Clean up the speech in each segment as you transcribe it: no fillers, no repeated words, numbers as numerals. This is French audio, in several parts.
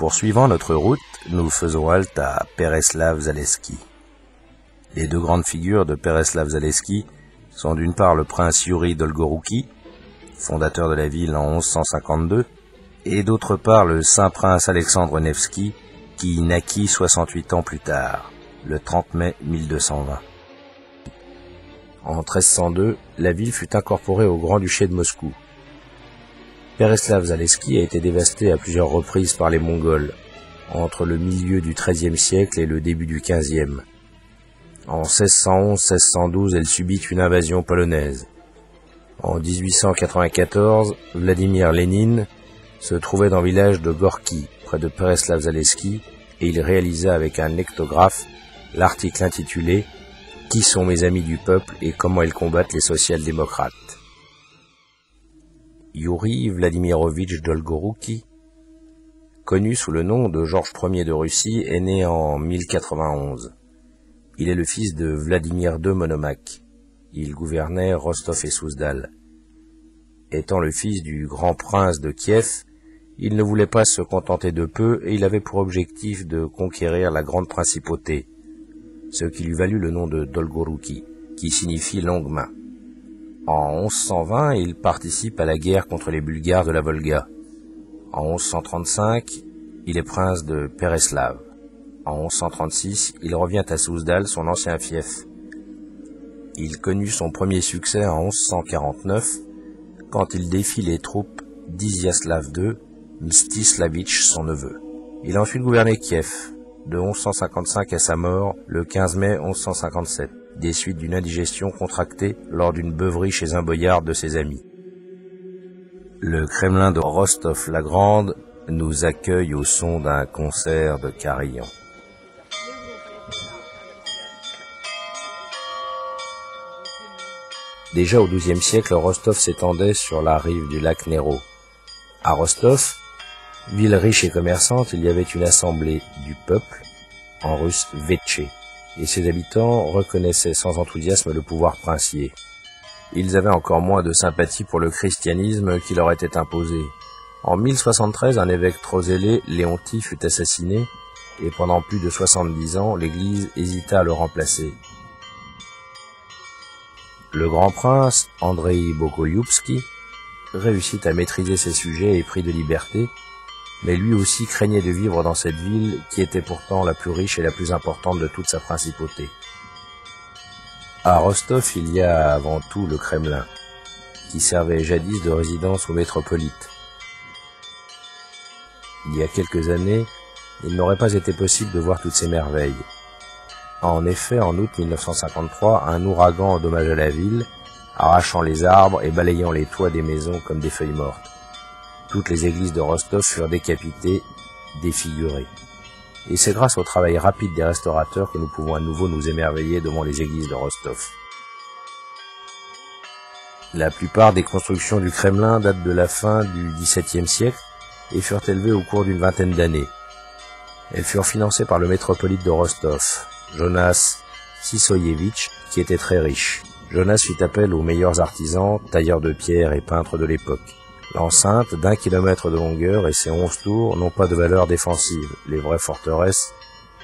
Poursuivant notre route, nous faisons halte à Pereslav-Zaleski. Les deux grandes figures de Pereslav-Zaleski sont d'une part le prince Yuri Dolgorouki, fondateur de la ville en 1152, et d'autre part le saint prince Alexandre Nevski, qui naquit 68 ans plus tard, le 30 mai 1220. En 1302, la ville fut incorporée au Grand-Duché de Moscou. Pereslav-Zaleski a été dévastée à plusieurs reprises par les Mongols, entre le milieu du XIIIe siècle et le début du XVe. En 1611-1612, elle subit une invasion polonaise. En 1894, Vladimir Lénine se trouvait dans le village de Gorki, près de Pereslav-Zaleski, et il réalisa avec un lectographe l'article intitulé « Qui sont mes amis du peuple et comment ils combattent les social-démocrates ?» Yuri Vladimirovitch Dolgorouki, connu sous le nom de Georges Ier de Russie, est né en 1091. Il est le fils de Vladimir II Monomaque. Il gouvernait Rostov et Souzdal. Étant le fils du grand prince de Kiev, il ne voulait pas se contenter de peu et il avait pour objectif de conquérir la grande principauté, ce qui lui valut le nom de Dolgorouki, qui signifie longue main. En 1120, il participe à la guerre contre les Bulgares de la Volga. En 1135, il est prince de Pereslav. En 1136, il revient à Souzdal, son ancien fief. Il connut son premier succès en 1149, quand il défie les troupes d'Iziaslav II, Mstislavitch, son neveu. Il a ensuite gouverné Kiev, de 1155 à sa mort, le 15 mai 1157, des suites d'une indigestion contractée lors d'une beuverie chez un boyard de ses amis. Le Kremlin de Rostov-la-Grande nous accueille au son d'un concert de carillon. Déjà au XIIe siècle, Rostov s'étendait sur la rive du lac Nero. À Rostov, ville riche et commerçante, il y avait une assemblée du peuple, en russe Vetché, et ses habitants reconnaissaient sans enthousiasme le pouvoir princier. Ils avaient encore moins de sympathie pour le christianisme qui leur était imposé. En 1073, un évêque trop zélé, Léontie, fut assassiné, et pendant plus de 70 ans, l'Église hésita à le remplacer. Le grand prince, Andrei Bogolyubski, réussit à maîtriser ses sujets et prit de liberté, mais lui aussi craignait de vivre dans cette ville qui était pourtant la plus riche et la plus importante de toute sa principauté. À Rostov, il y a avant tout le Kremlin, qui servait jadis de résidence aux métropolites. Il y a quelques années, il n'aurait pas été possible de voir toutes ces merveilles. En effet, en août 1953, un ouragan endommagea la ville, arrachant les arbres et balayant les toits des maisons comme des feuilles mortes. Toutes les églises de Rostov furent décapitées, défigurées. Et c'est grâce au travail rapide des restaurateurs que nous pouvons à nouveau nous émerveiller devant les églises de Rostov. La plupart des constructions du Kremlin datent de la fin du XVIIe siècle et furent élevées au cours d'une vingtaine d'années. Elles furent financées par le métropolite de Rostov, Jonas Sisoyevitch, qui était très riche. Jonas fit appel aux meilleurs artisans, tailleurs de pierre et peintres de l'époque. L'enceinte, d'1 kilomètre de longueur et ses 11 tours n'ont pas de valeur défensive. Les vraies forteresses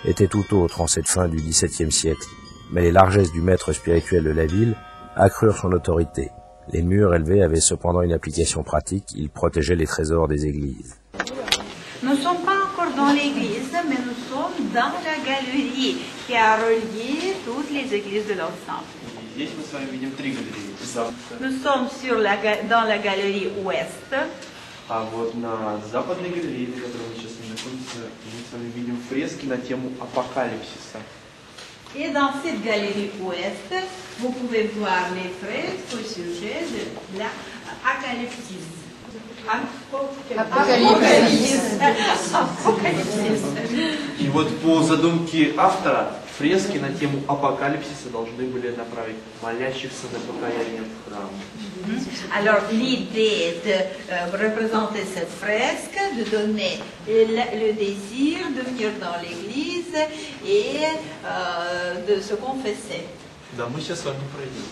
étaient tout autres en cette fin du XVIIe siècle, mais les largesses du maître spirituel de la ville accrurent son autorité. Les murs élevés avaient cependant une application pratique, ils protégeaient les trésors des églises. Nous ne sommes pas encore dans l'église, mais nous sommes dans la galerie qui a relié toutes les églises de l'ensemble. Nous sommes dans la galerie ouest. А вот на западной галерее, на которой мы сейчас находимся, мы с вами видим фрески на тему апокалипсиса. Et dans cette galerie ouest, vous pouvez voir les fresques au sujet de l'Apocalypse. И вот по задумке автора, фрески на тему апокалипсиса должны были направить молящихся на покаяние в храм. Alors l'idée de représenter cette fresque, de donner le désir de venir dans l'église et de se confesser. Да, мы сейчас с вами пройдем.